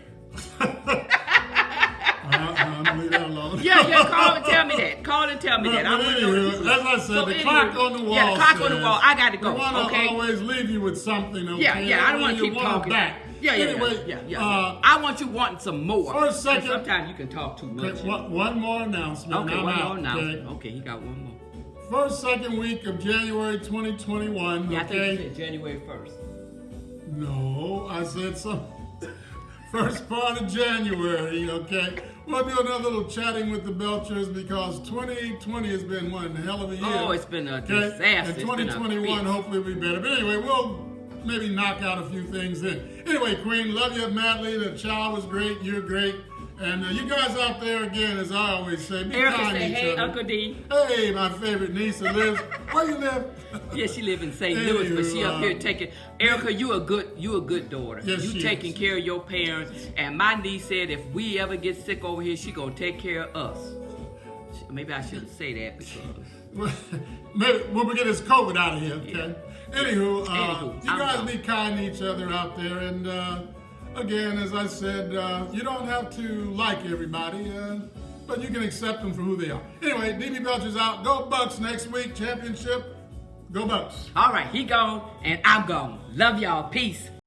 I'm gonna leave that alone. Yeah, call and tell me that. Call and tell me that. But anyway, as I said, the clock on the wall. Yeah, the clock on the wall. I got to go. We want to Okay. always leave you with something, okay? Yeah. I don't want to keep You want talking. back. Anyway, Yeah. I want you wanting some more. For a second. Sometimes you can talk too much. Okay, one more announcement. Okay, I'm one out, more announcement. Okay, he got one more. First, second week of January 2021. Yeah, I okay? think you said January 1st. No, I said some. First part of January, okay? We'll do another little chatting with the Belchers because 2020 has been one hell of a year. Oh, it's been a disaster. And 2021 hopefully will be better. But anyway, we'll maybe knock out a few things in. Anyway, Queen, love you madly. The child was great. You're great. And you guys out there, again, as I always say, be Erica kind to say, each hey, other. Uncle D. Hey, my favorite niece who lives. Where you live? Yeah, she live in St. Louis, but she up here taking. Erica, you a good daughter. Yes, you she taking is. care of your parents. And my niece said if we ever get sick over here, she gonna take care of us. Maybe I shouldn't say that because. Maybe when we get this COVID out of here, okay? Yeah. Anywho, you guys be kind to each other out there, and again, as I said, you don't have to like everybody, but you can accept them for who they are. Anyway, DB Belcher's out. Go Bucks next week, championship. Go Bucks. All right, he gone and I'm gone. Love y'all. Peace.